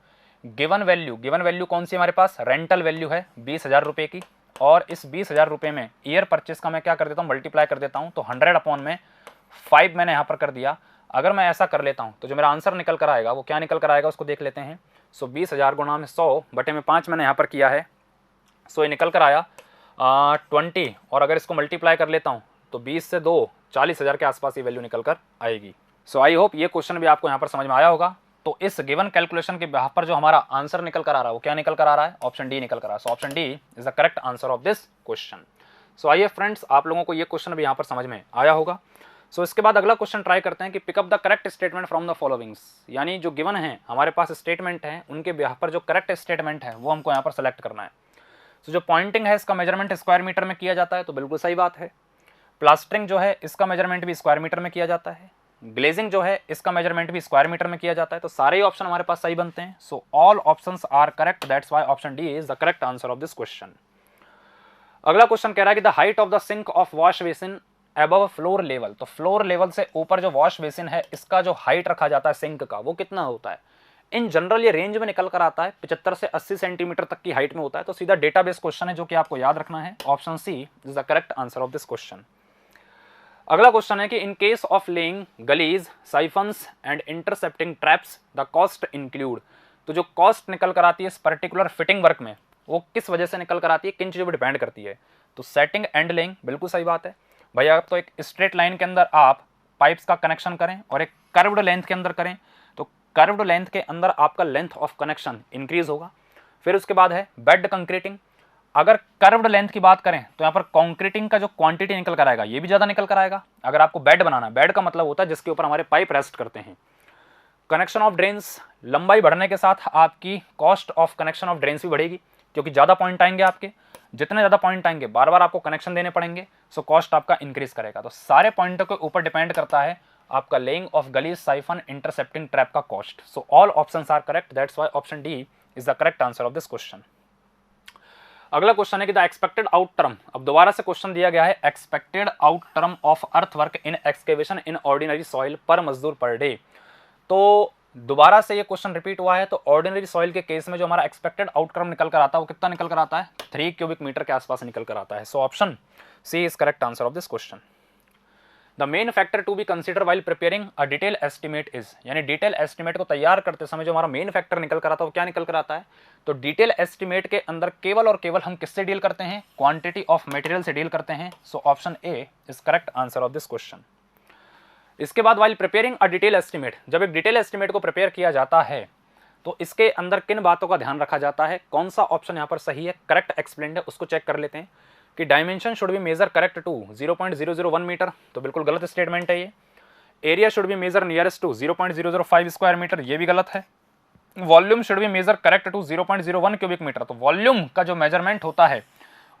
गिवन वैल्यू। गिवन वैल्यू कौन सी हमारे पास, रेंटल वैल्यू है 20,000 रुपये की, और इस 20,000 रुपये में ईयर परचेस का मैं क्या कर देता हूँ, मल्टीप्लाई कर देता हूँ। तो 100/5 मैंने यहाँ पर कर दिया। अगर मैं ऐसा कर लेता हूँ तो जो मेरा आंसर निकल कर आएगा वो क्या निकल कर आएगा, उसको देख लेते हैं। सो 20,000 गुणा में 100/5 मैंने यहाँ पर किया है। सो ये निकल कर आया 20, और अगर इसको मल्टीप्लाई कर लेता हूँ तो 20 से 2 40,000 के आसपास ये वैल्यू निकल कर आएगी। सो आई होप ये क्वेश्चन भी आपको यहाँ पर समझ में आया होगा। तो इस गिवन कैलकुलेशन के यहाँ पर जो हमारा आंसर निकल कर आ रहा है वो क्या निकल कर आ रहा है, ऑप्शन डी निकल कर आ रहा है। So option D is the correct answer of this question. So आइए फ्रेंड्स, आप लोगों को ये क्वेश्चन भी यहाँ पर समझ में आया होगा। सो इसके बाद अगला क्वेश्चन ट्राई करते हैं कि pick up the correct statement from the followings, यानी जो गिवन है हमारे पास स्टेटमेंट है उनके यहाँ पर जो करेक्ट स्टेटमेंट है वो हमको यहाँ पर सेलेक्ट करना है। तो जो पॉइंटिंग है इसका मेजरमेंट स्क्वायर मीटर में किया जाता है, तो बिल्कुल सही बात है। प्लास्टरिंग जो है इसका मेजरमेंट भी स्क्वायर मीटर में किया जाता है। ग्लेजिंग जो है इसका मेजरमेंट भी स्क्वायर मीटर में किया जाता है। तो सारे ही ऑप्शन हमारे पास सही बनते हैं। So all options are correct, that's why option D is the correct answer of this question. अगला क्वेश्चन कह रहा है कि the height of the sink of wash basin above floor level. तो फ्लोर लेवल से ऊपर जो वॉश बेसिन है इसका जो हाइट रखा जाता है सिंक का वो कितना होता है। इन जनरल ये रेंज में निकल कर आता है, 75 से 80 सेंटीमीटर तक की हाइट में होता है। तो सीधा डेटाबेस क्वेश्चन है जो कि आपको याद रखना है। Option C is the correct answer of this question. अगला क्वेश्चन है कि in case of laying gullies, siphons and intercepting traps the cost include. तो जो कॉस्ट निकल कर आती है इस पर्टिकुलर फिटिंग वर्क में वो किस वजह से निकल कर आती है, किन चीज़ों पर डिपेंड करती है। तो सेटिंग एंड लेइंग, बिल्कुल सही बात है भैया। तो एक स्ट्रेट लाइन के अंदर आप पाइप्स का कनेक्शन करें और एक कर्व्ड लेंथ के अंदर करें तो कर्व्ड लेंथ के अंदर आपका लेंथ ऑफ कनेक्शन इंक्रीज होगा। फिर उसके बाद है बेड कंक्रीटिंग। अगर कर्व्ड लेंथ की बात करें तो यहाँ पर कंक्रीटिंग का जो क्वांटिटी निकल कर आएगा ये भी ज़्यादा निकल कर आएगा। अगर आपको बेड बनाना है, बेड का मतलब होता है जिसके ऊपर हमारे पाइप रेस्ट करते हैं। कनेक्शन ऑफ ड्रेन्स, लंबाई बढ़ने के साथ आपकी cost of connection of drains भी बढ़ेगी क्योंकि ज़्यादा पॉइंट आएंगे आपके। जितने ज़्यादा पॉइंट आएंगे बार बार आपको कनेक्शन देने पड़ेंगे, सो कॉस्ट आपका इंक्रीज करेगा। तो सारे पॉइंटों के ऊपर डिपेंड करता है आपका laying of gullies, siphon, intercepting trap का cost. So all options are correct, that's why option D is the correct answer of this question. अगला क्वेश्चन है कि द एक्सपेक्टेड आउट टर्म। अब दोबारा से क्वेश्चन दिया गया है expected out term of earth work in excavation in ordinary soil पर मजदूर पर डे। तो दोबारा से ये क्वेश्चन रिपीट हुआ है। तो ऑर्डिनरी सॉइल के केस में जो हमारा एक्सपेक्टेड आउटकम निकल कर आता है वो कितना निकल कर आता है, 3 क्यूबिक मीटर के आसपास निकल कर आता है। So option C is correct answer of this question. The main factor to be consider while preparing a detail estimate is, यानी डिटेल एस्टिमेट को तैयार करते समय जो हमारा मेन फैक्टर निकल कर आता है वो क्या निकल कर आता है। तो डिटेल एस्टिमेट के अंदर केवल और केवल हम किससे डील करते हैं, क्वांटिटी ऑफ मटेरियल से डील करते हैं। सो option A is correct answer of this question. इसके बाद while preparing a detail estimate, जब एक डिटेल एस्टिमेट को प्रिपेयर किया जाता है तो इसके अंदर किन बातों का ध्यान रखा जाता है, कौन सा ऑप्शन यहाँ पर सही है, करेक्ट एक्सप्लेन्ड है, उसको चेक कर लेते हैं। कि dimension should be measure correct to 0.001 metre, तो बिल्कुल गलत स्टेटमेंट है ये। Area should be measure nearest to 0.005 square metre, ये भी गलत है। Volume should be measure correct to 0.01 cubic metre, तो वॉल्यूम का जो मेजरमेंट होता है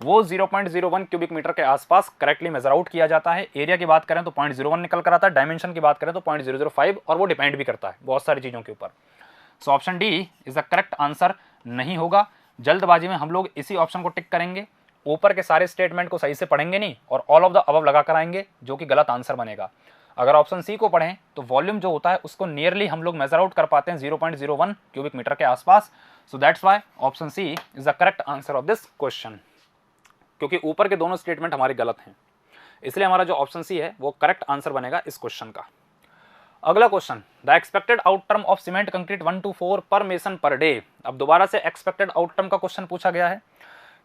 वो 0.01 क्यूबिक मीटर के आसपास करेक्टली मेजर आउट किया जाता है। एरिया की बात करें तो 0.01 निकल कर आता है, डायमेंशन की बात करें तो 0.005, और वो डिपेंड भी करता है बहुत सारी चीज़ों के ऊपर। सो option D is the correct answer नहीं होगा। जल्दबाजी में हम लोग इसी ऑप्शन को टिक करेंगे, ऊपर के सारे स्टेटमेंट को सही से पढ़ेंगे नहीं और ऑल ऑफ द अबव लगा कर आएंगे, जो कि गलत आंसर बनेगा। अगर ऑप्शन सी को पढ़ें तो वॉल्यूम जो होता है उसको नियरली हम लोग मेजर आउट कर पाते हैं 0.01 क्यूबिक मीटर के आसपास। So that's why option C is the correct answer of this question, क्योंकि ऊपर के दोनों स्टेटमेंट हमारे गलत हैं, इसलिए हमारा जो ऑप्शन सी है वो करेक्ट आंसर बनेगा इस क्वेश्चन का। अगला question, the expected outcome of cement concrete 1 to 4 पर मेसन पर डे। अब दोबारा से एक्सपेक्टेड आउटकम का क्वेश्चन पूछा गया है,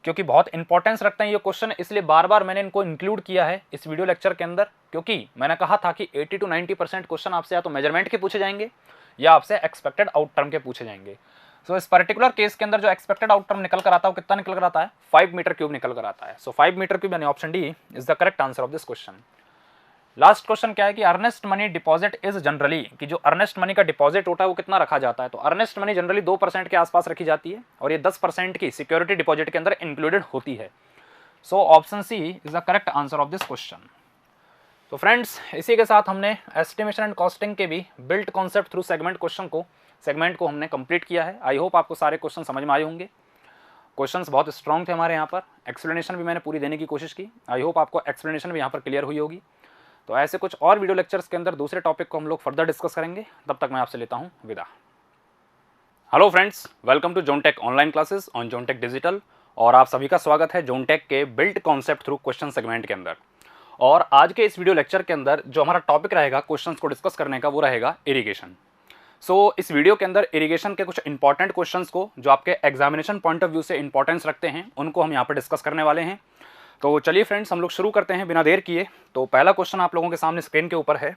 क्योंकि बहुत इंपॉर्टेंस रखते हैं ये क्वेश्चन, इसलिए बार बार मैंने इनको इंक्लूड किया है इस वीडियो लेक्चर के अंदर, क्योंकि मैंने कहा था कि 80 to 90% क्वेश्चन आपसे या तो मेजरमेंट के पूछे जाएंगे या आपसे एक्सपेक्टेड आउटकम के पूछे जाएंगे। सो इस पर्टिकुलर केस के अंदर जो एक्सपेक्टेड आउटकम निकल कर आता है वो कितना निकल कर आता है, 5 मीटर क्यूब निकल कर आता है। सो 5 मीटर क्यूब यानी option D is the correct answer of this question. Last question क्या है कि earnest money deposit is generally, कि जो अर्नेस्ट मनी का डिपॉजिट होता है वो कितना रखा जाता है। तो अर्नेस्ट मनी जनरली 2% के आसपास रखी जाती है और ये 10% की सिक्योरिटी डिपॉजिट के अंदर इंक्लूडेड होती है। So option C is the correct answer of this question. तो फ्रेंड्स, इसी के साथ हमने एस्टिमेशन एंड कॉस्टिंग के भी बिल्ट कॉन्सेप्ट थ्रू सेगमेंट को हमने कंप्लीट किया है। आई होप आपको सारे क्वेश्चन समझ में आए होंगे। क्वेश्चंस बहुत स्ट्रॉन्ग थे हमारे यहाँ पर, एक्सप्लेनेशन भी मैंने पूरी देने की कोशिश की। आई होप आपको एक्सप्लेनेशन भी यहाँ पर क्लियर हुई होगी। तो ऐसे कुछ और वीडियो लेक्चर्स के अंदर दूसरे टॉपिक को हम लोग फर्दर डिस्कस करेंगे। तब तक मैं आपसे लेता हूँ विदा। Hello friends, welcome to Zontech online classes on Zontech digital, और आप सभी का स्वागत है जोनटेक के built concept through question segment के अंदर। और आज के इस वीडियो लेक्चर के अंदर जो हमारा टॉपिक रहेगा क्वेश्चंस को डिस्कस करने का, वो रहेगा इरिगेशन। सो इस वीडियो के अंदर इरिगेशन के कुछ इंपॉर्टेंट क्वेश्चंस को, जो आपके एग्जामिनेशन पॉइंट ऑफ व्यू से इंपॉर्टेंस रखते हैं, उनको हम यहाँ पर डिस्कस करने वाले हैं। तो चलिए फ्रेंड्स, हम लोग शुरू करते हैं बिना देर किए। तो पहला क्वेश्चन आप लोगों के सामने स्क्रीन के ऊपर है।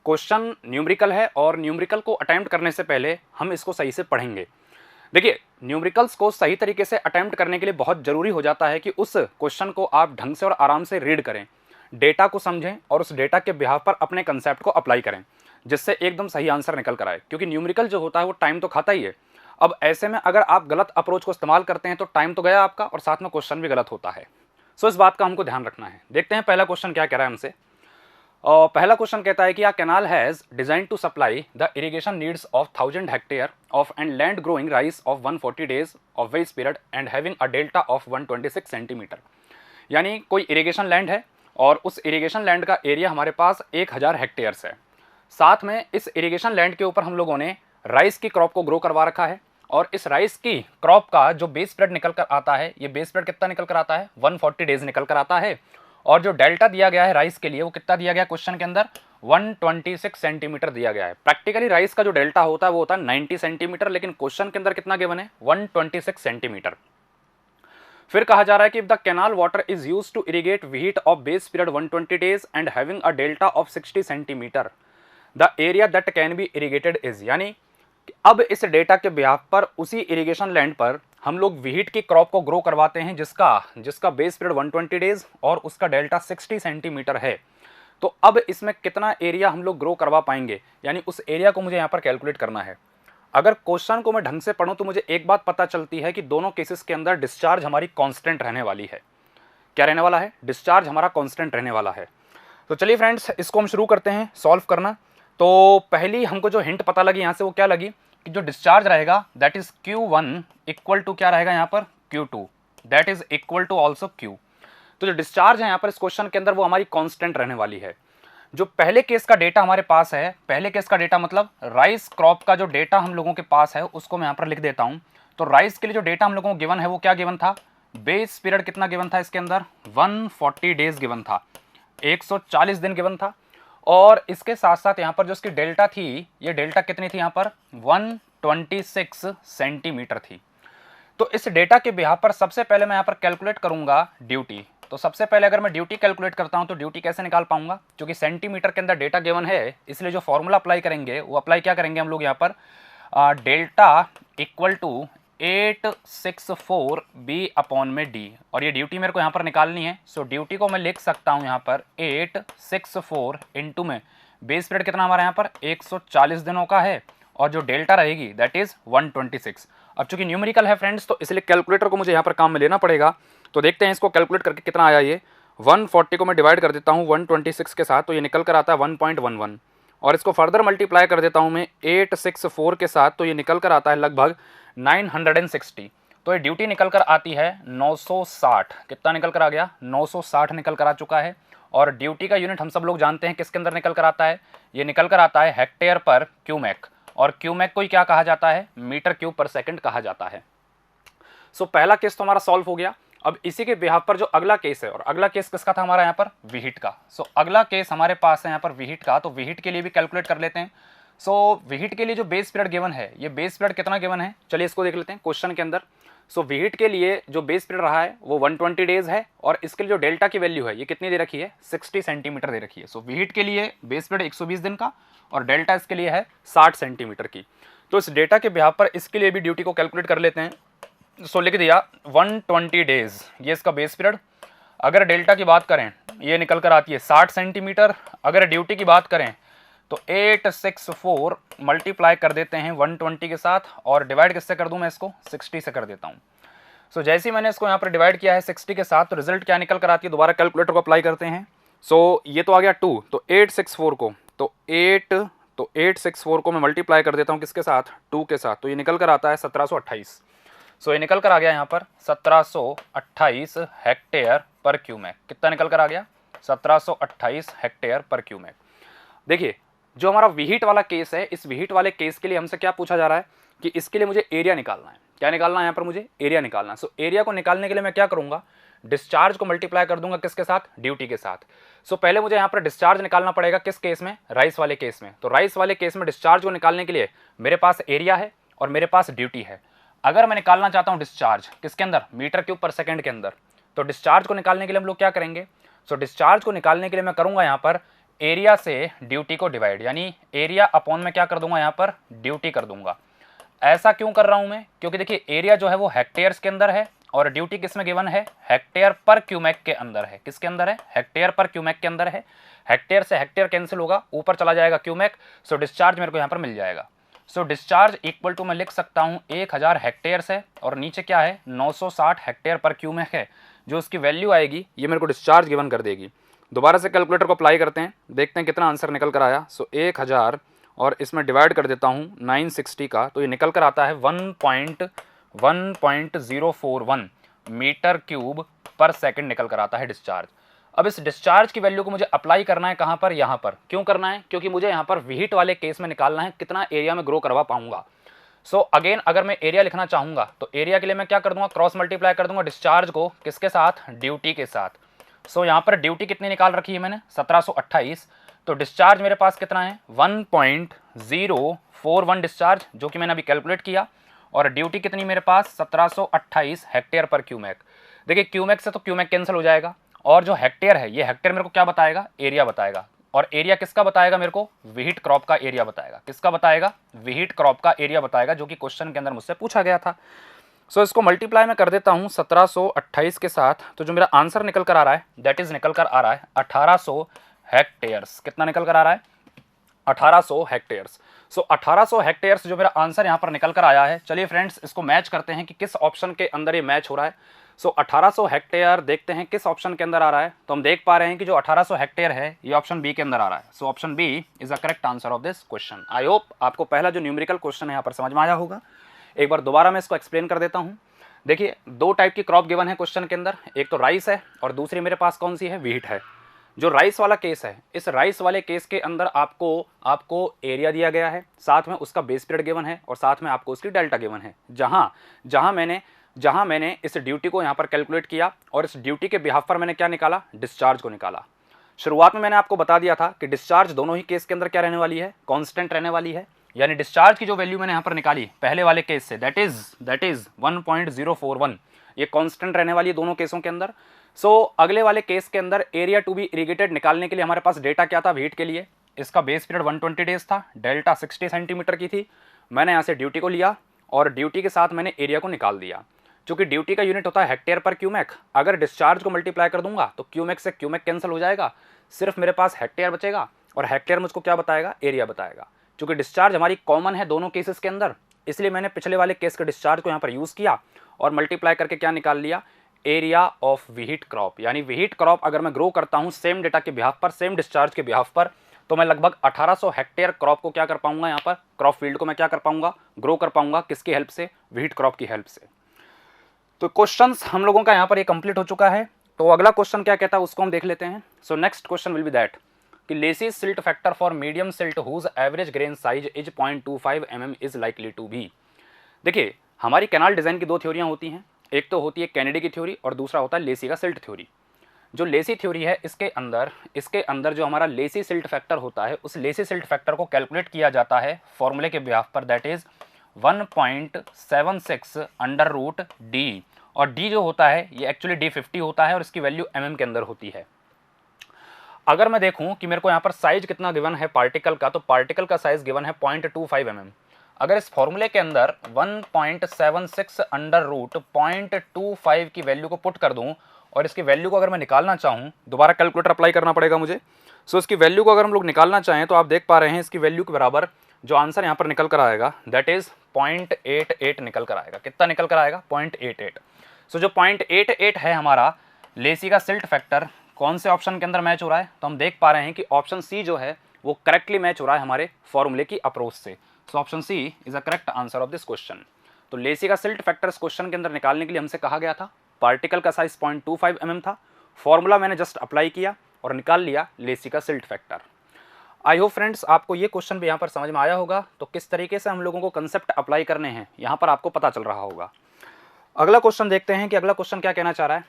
क्वेश्चन न्यूमेरिकल है और न्यूमेरिकल को अटेम्प्ट करने से पहले हम इसको सही से पढ़ेंगे। देखिए, न्यूमेरिकल्स को सही तरीके से अटेम्प्ट करने के लिए बहुत ज़रूरी हो जाता है कि उस क्वेश्चन को आप ढंग से और आराम से रीड करें, डेटा को समझें और उस डेटा के बिहाफ पर अपने कंसेप्ट को अप्लाई करें, जिससे एकदम सही आंसर निकल कर आए। क्योंकि न्यूमेरिकल जो होता है वो टाइम तो खाता ही है। अब ऐसे में अगर आप गलत अप्रोच को इस्तेमाल करते हैं तो टाइम तो गया आपका और साथ में क्वेश्चन भी गलत होता है। सो इस बात का हमको ध्यान रखना है। देखते हैं पहला क्वेश्चन क्या कह रहा है हमसे। पहला क्वेश्चन कहता है कि a canal has designed to supply the irrigation needs of 1000 hectare of and land growing rice of 140 days of wait period and having a delta of 126 centimetre. यानी कोई इरिगेशन लैंड है और उस इरिगेशन लैंड का area हमारे पास 1000 hectares है। साथ में इस इरिगेशन लैंड के ऊपर हम लोगों ने राइस की क्रॉप को ग्रो करवा रखा है और इस राइस की क्रॉप का जो बेस पीरियड निकल कर आता है, ये बेस पीरियड कितना निकल कर आता है, 140 डेज निकल कर आता है। और जो डेल्टा दिया गया है राइस के लिए वो कितना दिया गया क्वेश्चन के अंदर, 126 सेंटीमीटर दिया गया है। प्रैक्टिकली राइस का जो डेल्टा होता है वो होता है 90 सेंटीमीटर, लेकिन क्वेश्चन के अंदर कितना गिवन है, 126 सेंटीमीटर। फिर कहा जा रहा है कि the canal water is used to irrigate wheat of base period 120 days and having a delta of 60 centimetre. The area that can be irrigated is, यानी अब इस डेटा के बिहाफ पर उसी इरिगेशन लैंड पर हम लोग व्हीट की क्रॉप को ग्रो करवाते हैं जिसका बेस पीरियड 120 डेज और उसका डेल्टा 60 सेंटीमीटर है। तो अब इसमें कितना एरिया हम लोग ग्रो करवा पाएंगे, यानी उस एरिया को मुझे यहाँ पर कैलकुलेट करना है। अगर क्वेश्चन को मैं ढंग से पढ़ूँ तो मुझे एक बात पता चलती है कि दोनों केसेस के अंदर डिस्चार्ज हमारी कांस्टेंट रहने वाली है। क्या रहने वाला है, डिस्चार्ज हमारा कांस्टेंट रहने वाला है। तो चलिए फ्रेंड्स, इसको हम शुरू करते हैं सॉल्व करना। तो पहली हमको जो हिंट पता लगी यहाँ से वो क्या लगी कि जो डिस्चार्ज रहेगा that is Q1 equal to क्या रहेगा यहाँ पर, Q2 that is equal to also Q। तो जो डिस्चार्ज है यहाँ पर इस क्वेश्चन के अंदर वो हमारी कांस्टेंट रहने वाली है। जो पहले केस का डेटा हमारे पास है, पहले केस का डेटा मतलब राइस क्रॉप का जो डेटा हम लोगों के पास है उसको मैं यहाँ पर लिख देता हूँ। तो राइस के लिए जो डेटा हम लोगों को गिवन है वो क्या गिवन था, बेस पीरियड कितना गिवन था इसके अंदर, 140 डेज गिवन था, 140 दिन गिवन था। और इसके साथ साथ यहाँ पर जो इसकी डेल्टा थी, ये डेल्टा कितनी थी यहाँ पर, 126 सेंटीमीटर थी। तो इस डेटा के बिहाफ पर सबसे पहले मैं यहाँ पर कैलकुलेट करूंगा ड्यूटी। तो सबसे पहले अगर मैं ड्यूटी कैलकुलेट करता हूं तो ड्यूटी कैसे निकाल पाऊंगा, क्योंकि सेंटीमीटर के अंदर डेटा गिवन है, इसलिए जो फॉर्मूला अप्लाई करेंगे वो अप्लाई क्या करेंगे हम लोग यहाँ पर, delta equal to 864 B upon में डी, और ये ड्यूटी मेरे को यहाँ पर निकालनी है। सो ड्यूटी को मैं लिख सकता हूँ यहाँ पर 864 इंटू में बेस पीरियड कितना हमारा यहाँ पर 140 दिनों का है और जो डेल्टा रहेगी दैट इज 126। अब चूंकि न्यूमेरिकल है फ्रेंड्स तो इसलिए कैलकुलेटर को मुझे यहाँ पर काम में लेना पड़ेगा। तो देखते हैं इसको कैलकुलेट करके कितना आया। ये 140 को मैं डिवाइड कर देता हूँ 126 के साथ, तो ये निकल कर आता है 1.11, और इसको फर्दर मल्टीप्लाई कर देता हूँ मैं 864 के साथ, तो ये निकल कर आता है लगभग 960। तो ये ड्यूटी निकल कर आती है 960। कितना निकल कर आ गया? 960 निकल कर आ चुका है। और ड्यूटी का यूनिट हम सब लोग जानते हैं किसके अंदर निकल कर आता है, ये निकल कर आता है हेक्टेयर पर क्यूमेक, और क्यूमेक को ही क्या कहा जाता है? मीटर क्यूब पर सेकंड कहा जाता है। सो पहला केस तो हमारा सॉल्व हो गया। अब इसी के बिहाफ पर जो अगला केस है, और अगला केस किसका था हमारा यहाँ पर? वीहिट का। सो अगला केस हमारे पास है यहाँ पर वीहिट का, तो वीहिट के लिए भी कैलकुलेट कर लेते हैं। सो वीहिट के लिए जो बेस पीरियड गिवन है, ये बेस पीरियड कितना गिवन है, चलिए इसको देख लेते हैं क्वेश्चन के अंदर। सो वीहिट के लिए जो बेस पीरियड रहा है वो 120 डेज है, और इसके लिए जो डेल्टा की वैल्यू है ये कितनी दे रखी है? 60 सेंटीमीटर दे रखी है। सो वीहिट के लिए बेस पीरियड 120 दिन का, और डेल्टा इसके लिए है 60 सेंटीमीटर की। तो इस डेटा के बिहाफ पर इसके लिए भी ड्यूटी को कैलकुलेट कर लेते हैं। सो लिख दिया 120 डेज, ये इसका बेस पीरियड। अगर डेल्टा की बात करें ये निकल कर आती है 60 सेंटीमीटर। अगर ड्यूटी की बात करें तो 864 मल्टीप्लाई कर देते हैं 120 के साथ, और डिवाइड किससे कर दूं मैं इसको? 60 से कर देता हूं। सो जैसे ही मैंने इसको यहाँ पर डिवाइड किया है 60 के साथ, तो रिजल्ट क्या निकल कर आती है? दोबारा कैलकुलेटर को अप्लाई करते हैं। सो ये तो आ गया 2, तो 864 को तो 864 को मैं मल्टीप्लाई कर देता हूँ किसके साथ? 2 के साथ, तो ये निकल कर आता है 1728। सो ये निकल कर आ गया यहाँ पर 1728 हेक्टेयर पर क्यूमेक। कितना निकल कर आ गया? 1728 हेक्टेयर पर क्यूमेक। देखिए जो हमारा वीहिट वाला केस है, इस वीहिट वाले केस के लिए हमसे क्या पूछा जा रहा है कि इसके लिए मुझे एरिया निकालना है। क्या निकालना है यहाँ पर? मुझे एरिया निकालना है। सो एरिया को निकालने के लिए मैं क्या करूँगा? डिस्चार्ज को मल्टीप्लाई कर दूंगा किसके साथ? ड्यूटी के साथ। सो पहले मुझे यहाँ पर डिस्चार्ज निकालना पड़ेगा, किस केस में? राइस वाले केस में। तो राइस वाले केस में डिस्चार्ज को निकालने के लिए मेरे पास एरिया है और मेरे पास ड्यूटी है। अगर मैं निकालना चाहता हूँ डिस्चार्ज किसके अंदर? मीटर क्यूब पर सेकंड के अंदर। तो डिस्चार्ज को निकालने के लिए हम लोग क्या करेंगे? सो डिस्चार्ज को निकालने के लिए मैं करूँगा यहाँ पर एरिया से ड्यूटी को डिवाइड, यानी एरिया अपॉन में क्या कर दूंगा? यहाँ पर ड्यूटी कर दूंगा। ऐसा क्यों कर रहा हूँ मैं? क्योंकि देखिए एरिया जो है वो हेक्टेयर्स के अंदर है, और ड्यूटी किस में गिवन है? हेक्टेयर पर क्यूमेक के अंदर है। किसके अंदर है? हेक्टेयर पर क्यूमेक के अंदर है। हेक्टेयर से हेक्टेयर कैंसिल होगा, ऊपर चला जाएगा क्यूमेक। सो डिस्चार्ज मेरे को यहाँ पर मिल जाएगा। सो डिस्चार्ज इक्वल टू मैं लिख सकता हूँ 1000 हेक्टेयर्स है, और नीचे क्या है? 960 हेक्टेयर पर क्यूमेक है। जो उसकी वैल्यू आएगी ये मेरे को डिस्चार्ज गिवन कर देगी। दोबारा से कैलकुलेटर को अप्लाई करते हैं, देखते हैं कितना आंसर निकल कर आया। सो 1000 और इसमें डिवाइड कर देता हूँ 960 का, तो ये निकल कर आता है 1.041 मीटर क्यूब पर सेकंड निकल कर आता है डिस्चार्ज। अब इस डिस्चार्ज की वैल्यू को मुझे अप्लाई करना है कहाँ पर? यहाँ पर। क्यों करना है? क्योंकि मुझे यहाँ पर वीहिट वाले केस में निकालना है कितना एरिया में ग्रो करवा पाऊंगा। सो अगेन अगर मैं एरिया लिखना चाहूँगा तो एरिया के लिए मैं क्या कर दूंगा? क्रॉस मल्टीप्लाई कर दूंगा डिस्चार्ज को किसके साथ? ड्यूटी के साथ। सो यहाँ पर ड्यूटी कितनी निकाल रखी है मैंने? 1728। तो डिस्चार्ज मेरे पास कितना है? 1.041 डिस्चार्ज, जो कि मैंने अभी कैलकुलेट किया। और ड्यूटी कितनी मेरे पास? 1728 हेक्टेयर पर क्यूमेक। देखिए क्यूमेक से तो क्यूमेक कैंसिल हो जाएगा, और जो हेक्टेयर है ये हेक्टेयर मेरे को क्या बताएगा? एरिया बताएगा। और एरिया किसका बताएगा मेरे को? वीहिट क्रॉप का एरिया बताएगा। किसका बताएगा? वीहिट क्रॉप का एरिया बताएगा, जो कि क्वेश्चन के अंदर मुझसे पूछा गया था। सो इसको मल्टीप्लाई मैं कर देता हूँ 1728 के साथ, तो जो मेरा आंसर निकल कर आ रहा है दैट इज निकल कर आ रहा है 1800 हेक्टेयर्स। कितना निकल कर आ रहा है? 1800 हेक्टेयर्स। सो 1800 हेक्टेयर्स जो मेरा आंसर यहाँ पर निकल कर आया है। चलिए फ्रेंड्स इसको मैच करते हैं कि किस ऑप्शन के अंदर ये मैच हो रहा है। सो 1800 हेक्टेयर देखते हैं किस ऑप्शन के अंदर आ रहा है। तो हम देख पा रहे हैं कि जो 1800 हेक्टेयर है ये ऑप्शन बी के अंदर आ रहा है। So option B is the correct answer of this question. I hope आपको पहला जो न्यूमेरिकल क्वेश्चन है यहाँ पर समझ में आया होगा। एक बार दोबारा मैं इसको एक्सप्लेन कर देता हूँ। देखिए दो टाइप की क्रॉप गिवन है क्वेश्चन के अंदर, एक तो राइस है और दूसरी मेरे पास कौन सी है? वीट है। जो राइस वाला केस है, इस राइस वाले केस के अंदर आपको एरिया दिया गया है, साथ में उसका बेस पीरियड गिवन है, और साथ में आपको उसकी डेल्टा गिवन है। जहां मैंने इस ड्यूटी को यहाँ पर कैलकुलेट किया, और इस ड्यूटी के बिहाफ पर मैंने क्या निकाला? डिस्चार्ज को निकाला। शुरुआत में मैंने आपको बता दिया था कि डिस्चार्ज दोनों ही केस के अंदर क्या रहने वाली है? कांस्टेंट रहने वाली है। यानी डिस्चार्ज की जो वैल्यू मैंने यहाँ पर निकाली पहले वाले केस से दैट इज 1.041, ये कांस्टेंट रहने वाली है दोनों केसों के अंदर। सो अगले वाले केस के अंदर एरिया टू बी इरिगेटेड निकालने के लिए हमारे पास डेटा क्या था? वीट के लिए इसका बेस पीरियड 120 डेज था, डेल्टा 60 सेंटीमीटर की थी। मैंने यहाँ से ड्यूटी को लिया और ड्यूटी के साथ मैंने एरिया को निकाल दिया। चूंकि ड्यूटी का यूनिट होता है हेक्टेयर पर क्यूमेक, अगर डिस्चार्ज को मल्टीप्लाई कर दूंगा तो क्यूमेक से क्यूमेक कैंसिल हो जाएगा, सिर्फ मेरे पास हेक्टेयर बचेगा, और हेक्टेयर मुझको क्या बताएगा? एरिया बताएगा। चूंकि डिस्चार्ज हमारी कॉमन है दोनों केसेस के अंदर, इसलिए मैंने पिछले वाले केस के डिस्चार्ज को यहाँ पर यूज़ किया और मल्टीप्लाई करके क्या निकाल लिया? Area of wheat crop. यानी वीहिट क्रॉप अगर मैं ग्रो करता हूँ सेम डेटा के बिहाफ पर, सेम डिस्चार्ज के बिहाफ पर, तो मैं लगभग 1800 हेक्टेयर क्रॉप को क्या कर पाऊंगा? यहाँ पर क्रॉप फील्ड को मैं क्या कर पाऊंगा? ग्रो कर पाऊंगा। किसकी हेल्प से? वीहिट क्रॉप की हेल्प से। तो क्वेश्चंस हम लोगों का यहाँ पर ये कंप्लीट हो चुका है। तो अगला क्वेश्चन क्या कहता है उसको हम देख लेते हैं। So next question will be that कि Lacey's silt factor for medium silt whose average grain size is 0.25 mm is likely to be. देखिए हमारी कैनाल डिज़ाइन की दो थ्योरियाँ होती हैं, एक तो होती है कैनेडी की थ्योरी और दूसरा होता है लेसी का सिल्ट थ्योरी। जो लेसी थ्योरी है इसके अंदर जो हमारा लेसी सिल्ट फैक्टर होता है उस लेसी सिल्ट फैक्टर को कैलकुलेट किया जाता है फॉर्मूले के बिहाफ पर, that is 1.76 under root D, और डी जो होता है ये एक्चुअली D50 होता है और इसकी वैल्यू mm के अंदर होती है। अगर मैं देखूं कि मेरे को यहाँ पर साइज कितना गिवन है पार्टिकल का, तो पार्टिकल का साइज गिवन है 0.25 mm। अगर इस फॉर्मूले के अंदर 1.76 अंडर रूट 0.25 की वैल्यू को पुट कर दूं और इसकी वैल्यू को अगर मैं निकालना चाहूं, दोबारा कैलकुलेटर अप्लाई करना पड़ेगा मुझे। सो इसकी वैल्यू को अगर हम लोग निकालना चाहें तो आप देख पा रहे हैं इसकी वैल्यू के बराबर जो आंसर यहाँ पर निकल कर आएगा दैट इज 0.88 निकल कर आएगा। कितना निकल कर आएगा? 0.88। सो जो 0.88 है हमारा लेसी का सिल्ट फैक्टर, कौन से ऑप्शन के अंदर मैच हो रहा है? तो हम देख पा रहे हैं कि ऑप्शन सी जो है वो करेक्टली मैच हो रहा है हमारे फॉर्मूले की अप्रोच से। So option C is a correct answer of this question. तो लेसी का सिल्ट फैक्टर इस क्वेश्चन के अंदर निकालने के लिए हमसे कहा गया था, पार्टिकल का साइज 0.25 mm था, फॉर्मूला मैंने जस्ट अप्लाई किया और निकाल लिया लेसी का silt factor. I hope friends आपको ये क्वेश्चन भी यहाँ पर समझ में आया होगा। तो किस तरीके से हम लोगों को कंसेप्ट अप्लाई करने हैं यहाँ पर आपको पता चल रहा होगा। अगला क्वेश्चन देखते हैं कि अगला क्वेश्चन क्या कहना चाह रहा है।